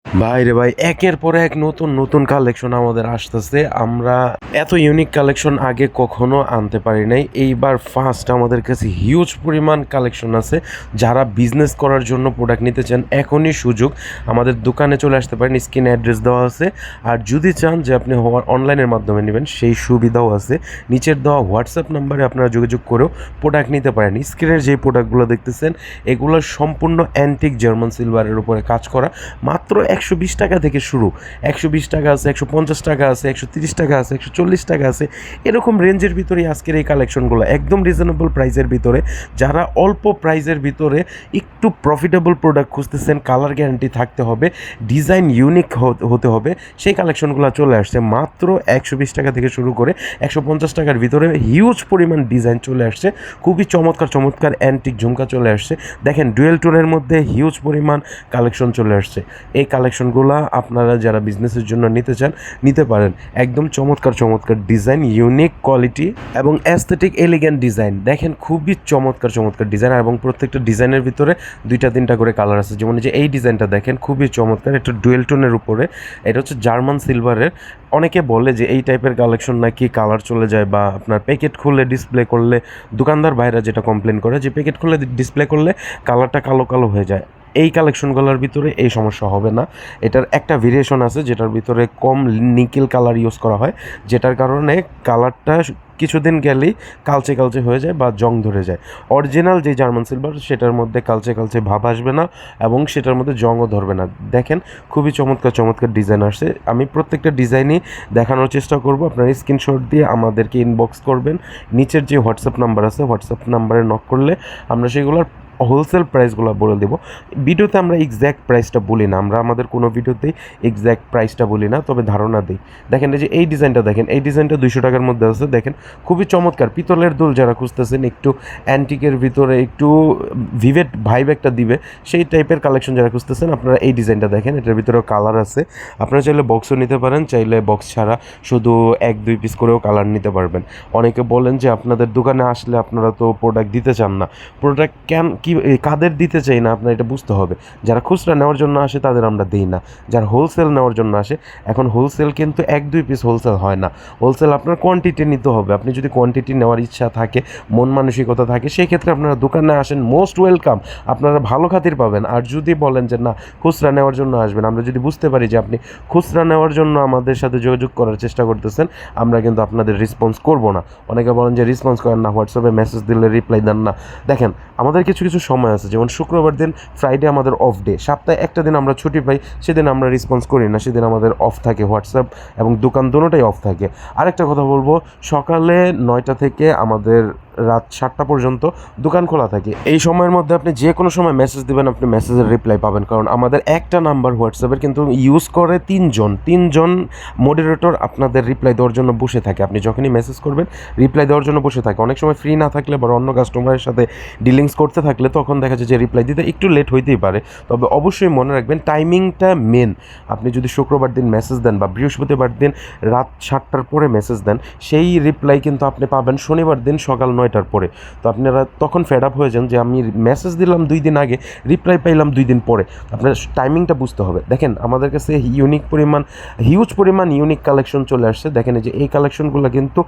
ভাই রে ভাই, একের পর এক নতুন নতুন কালেকশন আমাদের আসতেছে। আমরা এত ইউনিক কালেকশন আগে কখনো আনতে পারি নাই। এইবার ফার্স্ট আমাদের কাছে হিউজ পরিমাণ কালেকশন আছে। যারা বিজনেস করার জন্য প্রোডাক্ট নিতে চান, এখনই সুযোগ। আমাদের দোকানে চলে আসতে পারেন, স্ক্রিনে অ্যাড্রেস দেওয়া আছে। আর যদি চান যে আপনি অনলাইনের মাধ্যমে নেবেন, সেই সুবিধাও আছে। নিচের দেওয়া হোয়াটসঅ্যাপ নাম্বারে আপনারা যোগাযোগ করেও প্রোডাক্ট নিতে পারেন। স্ক্রিনের যে প্রোডাক্টগুলো দেখতেছেন, এগুলো সম্পূর্ণ অ্যান্টিক জার্মান সিলভারের উপরে কাজ করা। মাত্র 120 টাকা থেকে শুরু। 120 টাকা আছে, 150 টাকা আছে, 130 টাকা আছে, 140 টাকা আছে। এরকম রেঞ্জের ভিতরেই আজকের এই কালেকশনগুলো একদম রিজনেবল প্রাইসের ভিতরে। যারা অল্প প্রাইসের ভিতরে একটু প্রফিটেবল প্রোডাক্ট খুঁজতেছেন, কালার গ্যারান্টি থাকতে হবে, ডিজাইন ইউনিক হতে হবে, সেই কালেকশনগুলো চলে আসছে। মাত্র 120 টাকা থেকে শুরু করে 150 টাকার ভিতরে হিউজ পরিমাণ ডিজাইন চলে আসছে। খুবই চমৎকার চমৎকার অ্যান্টিক ঝুমকা চলে আসছে। দেখেন, ডুয়েল টোনের মধ্যে হিউজ পরিমাণ কালেকশন চলে আসছে। এই কালেকশনগুলো আপনারা যারা বিজনেসের জন্য নিতে চান, নিতে পারেন। একদম চমৎকার চমৎকার ডিজাইন, ইউনিক কোয়ালিটি এবং অ্যাস্থেটিক এলিগ্যান্ট ডিজাইন। দেখেন, খুবই চমৎকার চমৎকার ডিজাইন, এবং প্রত্যেকটা ডিজাইনের ভিতরে 2-3টা করে কালার আছে। যেমন যে এই ডিজাইনটা দেখেন, খুবই চমৎকার। এটা ডুয়েল টোনের উপরে, এটা হচ্ছে জার্মান সিলভারের। অনেকে বলে যে এই টাইপের কালেকশন নাকি কালার চলে যায়, বা আপনার প্যাকেট খুলে ডিসপ্লে করলে, দোকানদার ভাইরা যেটা কমপ্লেন করে যে প্যাকেট খুলে ডিসপ্লে করলে কালারটা কালো কালো হয়ে যায়। এই কালেকশনগুলোর ভিতরে এই সমস্যা হবে না। এটার একটা ভেরিয়েশন আছে যেটার ভিতরে কম নিকেল কালার ইউজ করা হয়, যেটার কারণে কালারটা কিছুদিন গেলেই কালচে কালচে হয়ে যায় বা জং ধরে যায়। অরিজিনাল যে জার্মান সিলভার, সেটার মধ্যে কালচে কালচে ভাব আসবে না, এবং সেটার মধ্যে জংও ধরবে না। দেখেন, খুবই চমৎকার চমৎকার ডিজাইন আসছে। আমি প্রত্যেকটা ডিজাইনই দেখানোর চেষ্টা করব। আপনারা স্ক্রিনশট দিয়ে আমাদেরকে ইনবক্স করবেন। নিচের যে হোয়াটসঅ্যাপ নাম্বার আছে, হোয়াটসঅ্যাপ নাম্বারে নক করলে আমরা সেগুলোর হোলসেল প্রাইসগুলো বলে দেবো। ভিডিওতে আমরা এক্স্যাক্ট প্রাইসটা বলি না, আমরা আমাদের কোনো ভিডিওতেই এক্স্যাক্ট প্রাইসটা বলি না, তবে ধারণা দিই। দেখেন, এই যে এই ডিজাইনটা দেখেন, এই ডিজাইনটা 200 টাকার মধ্যে আছে। দেখেন, খুবই চমৎকার। পিতলের দুল যারা খুঁজতেছেন, একটু অ্যান্টিকের ভিতরে একটু ভিভেট ভাইব একটা দিবে, সেই টাইপের কালেকশন যারা খুঁজতেছেন, আপনারা এই ডিজাইনটা দেখেন। এটার ভিতরেও কালার আছে। আপনারা চাইলে বক্সও নিতে পারেন, চাইলে বক্স ছাড়া শুধু 1-2 পিস করেও কালার নিতে পারবেন। অনেকে বলেন যে আপনাদের দোকানে আসলে আপনারা তো প্রোডাক্ট দিতে চান না। প্রোডাক্ট কাদের দিতে চাই না, আপনার এটা বুঝতে হবে। যারা খুচরা নেওয়ার জন্য আসে তাদের আমরা দিই না। যারা হোলসেল নেওয়ার জন্য আসে, এখন হোলসেল কিন্তু 1-2 পিস হোলসেল হয় না। হোলসেল আপনার কোয়ান্টিটি নিতে হবে। আপনি যদি কোয়ান্টিটি নেওয়ার ইচ্ছা থাকে, মন মানসিকতা থাকে, সেই ক্ষেত্রে আপনারা দোকানে আসেন, মোস্ট ওয়েলকাম। আপনারা ভালো খাতির পাবেন। আর যদি বলেন যে না, খুচরা নেওয়ার জন্য আসবেন, আমরা যদি বুঝতে পারি যে আপনি খুচরা নেওয়ার জন্য আমাদের সাথে যোগাযোগ করার চেষ্টা করতেছেন, আমরা কিন্তু আপনাদের রেসপন্স করব না। অনেকে বলেন যে রেসপন্স করেন না, হোয়াটসঅ্যাপে মেসেজ দিলে রিপ্লাই দেন না। দেখেন, আমাদের কিছু কিছু সময় আছে, যেমন শুক্রবার দিন, ফ্রাইডে আমাদের অফ ডে। সপ্তাহে একটা দিন আমরা ছুটি পাই, সেদিন আমরা রেসপন্স করি না, সেদিন আমাদের অফ থাকে। হোয়াটসঅ্যাপ এবং দোকান দুটোটাই অফ থাকে। আরেকটা কথা বলবো, সকালে 9টা থেকে আমাদের রাত 7টা পর্যন্ত দোকান খোলা থাকে। এই সময়ের মধ্যে আপনি যে কোনো সময় মেসেজ দেবেন, আপনি মেসেজের রিপ্লাই পাবেন। কারণ আমাদের একটা নাম্বার হোয়াটসঅ্যাপের কিন্তু ইউজ করে 3জন মডারেটর আপনাদের রিপ্লাই দেওয়ার জন্য বসে থাকে। আপনি যখনই মেসেজ করবেন, রিপ্লাই দেওয়ার জন্য বসে থাকে। অনেক সময় ফ্রি না থাকলে বা অন্য কাস্টমারের সাথে ডিলিংস করতে থাকলে তখন দেখা যায় যে রিপ্লাই দিতে একটু লেট হইতেই পারে। তবে অবশ্যই মনে রাখবেন, টাইমিংটা মেন। আপনি যদি শুক্রবার দিন মেসেজ দেন বা বৃহস্পতিবার দিন রাত 7টার পরে মেসেজ দেন, সেই রিপ্লাই কিন্তু আপনি পাবেন শনিবার দিন সকাল 9টার পরে। তো আপনারা তখন ফেড আপ হয়ে যান যে আমি মেসেজ দিলাম 2 দিন আগে, রিপ্লাই পাইলাম 2 দিন পরে। আপনার টাইমিংটা বুঝতে হবে। দেখেন, আমাদের কাছে হিউজ পরিমাণ ইউনিক কালেকশন চলে আসছে। দেখেন, এই যে এই কালেকশনগুলো কিন্তু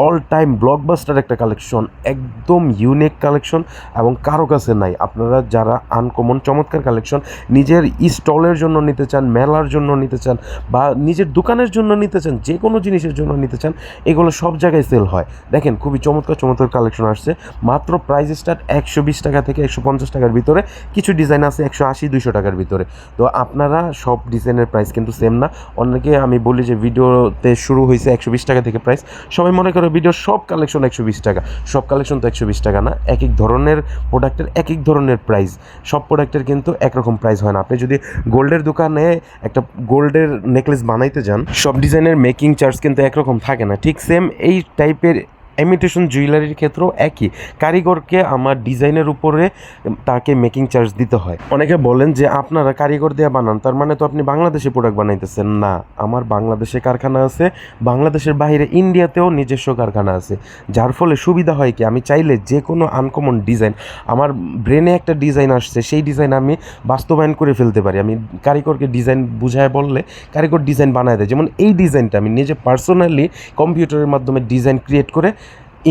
অল টাইম ব্লকবাস্টার একটা কালেকশন, একদম ইউনিক কালেকশন, এবং কারো কাছে নাই। আপনারা যারা আনকমন চমৎকার কালেকশন নিজের স্টলের জন্য নিতে চান, মেলার জন্য নিতে চান, বা নিজের দোকানের জন্য নিতে চান, যে কোনো জিনিসের জন্য নিতে চান, এগুলো সব জায়গায় সেল হয়। দেখেন, খুবই চমৎকার চমৎকার কালেকশন আসছে। মাত্র প্রাইস স্টার্ট 120 টাকা থেকে 150 টাকার ভিতরে। কিছু ডিজাইন আছে 180-200 টাকার ভিতরে। তো আপনারা সব ডিজাইনের প্রাইস কিন্তু সেম না। অনেকে আমি বলি যে ভিডিওতে শুরু হয়েছে 120 টাকা থেকে প্রাইস, সবাই মনে করে ভিডিওর সব কালেকশন 120 টাকা। সব কালেকশন তো 120 টাকা না। এক এক ধরনের প্রোডাক্টের এক এক ধরনের প্রাইস। সব প্রোডাক্টের কিন্তু একরকম প্রাইস হয় না। আপনি যদি গোল্ডের দোকানে একটা গোল্ডের নেকলেস বানাইতে যান, সব ডিজাইনের মেকিং চার্জ কিন্তু একরকম থাকে না। ঠিক সেম এই টাইপের ইমিটেশন জুয়েলারির ক্ষেত্রেও একই, কারিগরকে আমার ডিজাইনের উপরে তাকে মেকিং চার্জ দিতে হয়। অনেকে বলেন যে আপনারা কারিগর দিয়ে বানান, তার মানে তো আপনি বাংলাদেশে প্রোডাক্ট বানাইতেছেন। না, আমার বাংলাদেশে কারখানা আছে, বাংলাদেশের বাইরে ইন্ডিয়াতেও নিজস্ব কারখানা আছে, যার ফলে সুবিধা হয় কি, আমি চাইলে যে কোনো আনকমন ডিজাইন, আমার ব্রেনে একটা ডিজাইন আসছে, সেই ডিজাইন আমি বাস্তবায়ন করে ফেলতে পারি। আমি কারিগরকে ডিজাইন বুঝায় বললে কারিগর ডিজাইন বানায় দেয়। যেমন এই ডিজাইনটা আমি নিজে পার্সোনালি কম্পিউটারের মাধ্যমে ডিজাইন ক্রিয়েট করে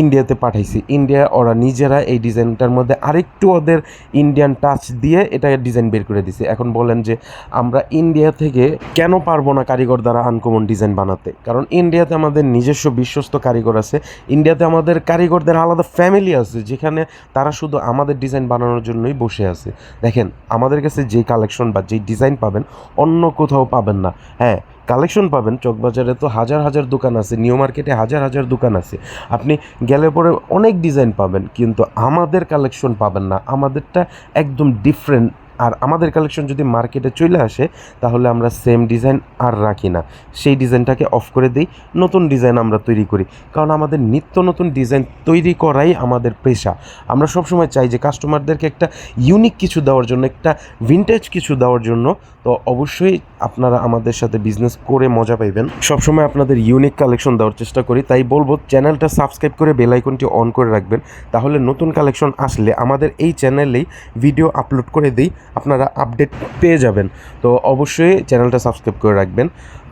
ইন্ডিয়াতে পাঠাইছি। ইন্ডিয়া ওরা নিজেরা এই ডিজাইনটার মধ্যে আরেকটু ওদের ইন্ডিয়ান টাচ দিয়ে এটা ডিজাইন বের করে দিছে। এখন বলেন যে আমরা ইন্ডিয়া থেকে কেন পারবো না কারিগর দ্বারা আনকমন ডিজাইন বানাতে? কারণ ইন্ডিয়াতে আমাদের নিজস্ব বিশ্বস্ত কারিগর আছে, ইন্ডিয়াতে আমাদের কারিগরদের আলাদা ফ্যামিলি আছে, যেখানে তারা শুধু আমাদের ডিজাইন বানানোর জন্যই বসে আছে। দেখেন, আমাদের কাছে যেই কালেকশন বা যেই ডিজাইন পাবেন অন্য কোথাও পাবেন না। হ্যাঁ, কালেকশন পাবেন, চকবাজারে তো হাজার হাজার দোকান আছে, নিউ মার্কেটে হাজার হাজার দোকান আছে, আপনি গেলে পরে অনেক ডিজাইন পাবেন, কিন্তু আমাদের কালেকশন পাবেন না। আমাদেরটা একদম ডিফারেন্ট। আর আমাদের কালেকশন যদি মার্কেটে চলে আসে তাহলে আমরা সেম ডিজাইন আর রাখি না, সেই ডিজাইনটাকে অফ করে দিই, নতুন ডিজাইন আমরা তৈরি করি। কারণ আমাদের নিত্য নতুন ডিজাইন তৈরি করাই আমাদের পেশা। আমরা সবসময় চাই যে কাস্টমারদেরকে একটা ইউনিক কিছু দেওয়ার জন্য, একটা ভিনটেজ কিছু দেওয়ার জন্য। তো অবশ্যই আপনারা আমাদের সাথে বিজনেস করে মজা পাইবেন। সবসময় আপনাদের ইউনিক কালেকশন দেওয়ার চেষ্টা করি, তাই বলবো চ্যানেলটা সাবস্ক্রাইব করে বেল আইকনটি অন করে রাখবেন, তাহলে নতুন কালেকশন আসলে আমাদের এই চ্যানেলেই ভিডিও আপলোড করে দিই, আপনারা আপডেট পেয়ে যাবেন। তো অবশ্যই চ্যানেলটা সাবস্ক্রাইব করে রাখবেন।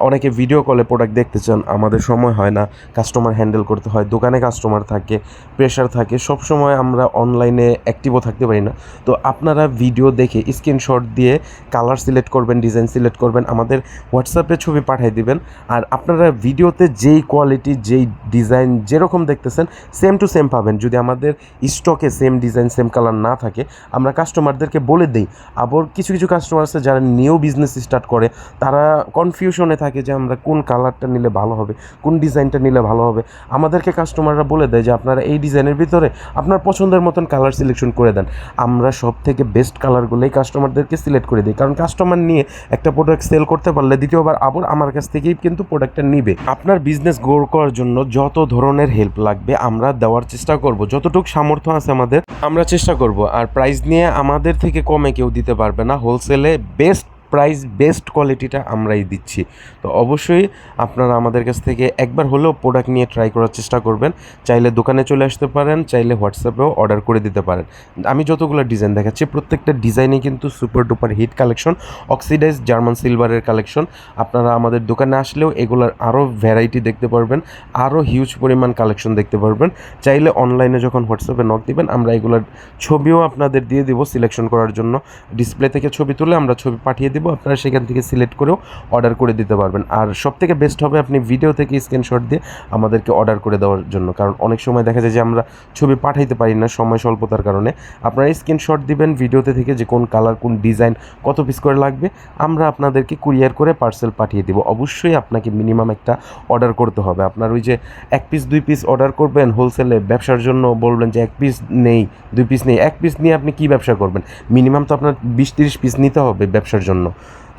অনেকে ভিডিও কলে প্রোডাক্ট দেখতে চান, আমাদের সময় হয় না, কাস্টমার হ্যান্ডেল করতে হয়, দোকানে কাস্টমার থাকে, প্রেশার থাকে, সব সময় আমরা অনলাইনে অ্যাক্টিভও থাকতে পারি না। তো আপনারা ভিডিও দেখে স্ক্রিনশট দিয়ে কালার সিলেক্ট করবেন, ডিজাইন সিলেক্ট করবেন, আমাদের হোয়াটসঅ্যাপে ছবি পাঠিয়ে দিবেন। আর আপনারা ভিডিওতে যেই কোয়ালিটি, যেই ডিজাইন যেরকম দেখতেছেন সেম টু সেম পাবেন। যদি আমাদের স্টকে সেম ডিজাইন সেম কালার না থাকে, আমরা কাস্টমারদেরকে বলে দিই। আবার কিছু কিছু কাস্টমার আছে যারা নিউ বিজনেস স্টার্ট করে, তারা কনফিউশনে থাকে যে আমরা কোন কালারটা নিলে ভালো হবে, কোন ডিজাইনটা নিলে ভালো হবে। আমাদেরকে কাস্টমাররা বলে দেয় যে আপনারা এই ডিজাইনের ভিতরে আপনার পছন্দের মতন কালার সিলেকশন করে দেন। আমরা সব থেকে বেস্ট কালারগুলোই কাস্টমারদেরকে সিলেক্ট করে দিই, কারণ কাস্টমার নিয়ে একটা প্রোডাক্ট সেল করতে পারলে দ্বিতীয়বার আবার আমার কাছ থেকেই কিন্তু প্রোডাক্টটা নিবে। আপনার বিজনেস গ্রো করার জন্য যত ধরনের হেল্প লাগবে আমরা দেওয়ার চেষ্টা করব, যতটুকু সামর্থ্য আছে আমাদের আমরা চেষ্টা করব। আর প্রাইস নিয়ে আমাদের থেকে কমে কেউ দিতে পারবে না, হোলসেলে বেস্ট প্রাইস, বেস্ট কোয়ালিটিটা আমরাই দিচ্ছি। তো অবশ্যই আপনারা আমাদের কাছ থেকে একবার হলেও প্রোডাক্ট নিয়ে ট্রাই করার চেষ্টা করবেন। চাইলে দোকানে চলে আসতে পারেন, চাইলে হোয়াটসঅ্যাপেও অর্ডার করে দিতে পারেন। আমি যতগুলো ডিজাইন দেখাচ্ছি প্রত্যেকটা ডিজাইনই কিন্তু super duper hit collection, oxidize German সিলভারের কালেকশন। আপনারা আমাদের দোকানে আসলেও এগুলোর আরও ভ্যারাইটি দেখতে পারবেন, আরও হিউজ পরিমাণ কালেকশন দেখতে পারবেন। চাইলে অনলাইনে যখন হোয়াটসঅ্যাপে নক দিবেন আমরা এগুলোর ছবিও আপনাদের দিয়ে দিব সিলেকশন করার জন্য। ডিসপ্লে থেকে ছবি তুলে আমরা ছবি পাঠিয়ে দিব, আপনারা সেখান থেকে সিলেক্ট করেও অর্ডার করে দিতে পারবেন। আর সবথেকে বেস্ট হবে আপনি ভিডিও থেকে স্ক্রিনশট দিয়ে আমাদেরকে অর্ডার করে দেওয়ার জন্য, কারণ অনেক সময় দেখা যায় যে আমরা ছবি পাঠাইতে পারি না সময় স্বল্পতার কারণে। আপনারা স্ক্রিনশট দিবেন ভিডিওতে থেকে যে কোন কালার, কোন ডিজাইন, কত পিস করে লাগবে, আমরা আপনাদেরকে কুরিয়ার করে পার্সেল পাঠিয়ে দিব। অবশ্যই আপনাকে মিনিমাম একটা অর্ডার করতে হবে। আপনার ওই যে 1 পিস 2 পিস অর্ডার করবেন হোলসেলে ব্যবসার জন্য, বলবেন যে 1 পিস নেই 2 পিস নেই, 1 পিস নিয়ে আপনি কী ব্যবসা করবেন? মিনিমাম তো আপনার 20-30 পিস নিতে হবে ব্যবসার জন্য।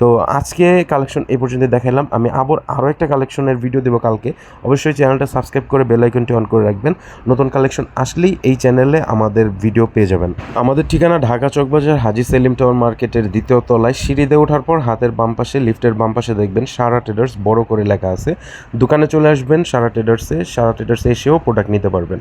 তো আজকে কালেকশন এই পর্যন্ত দেখালাম, আমি আরও একটা কালেকশনের ভিডিও দেবো কালকে। অবশ্যই চ্যানেলটা সাবস্ক্রাইব করে বেল আইকনটি অন করে রাখবেন, নতুন কালেকশন আসলেই এই চ্যানেলে আমাদের ভিডিও পেয়ে যাবেন। আমাদের ঠিকানা ঢাকা চকবাজার হাজী সেলিম টাওয়ার মার্কেটের 2য় তলায়, সিঁড়িতে ওঠার পর হাতের বাম পাশে, লিফটের বাম পাশে দেখবেন সারা ট্রেডার্স বড় করে লেখা আছে। দোকানে চলে আসবেন সারা ট্রেডার্সে এসেও প্রোডাক্ট নিতে পারবেন।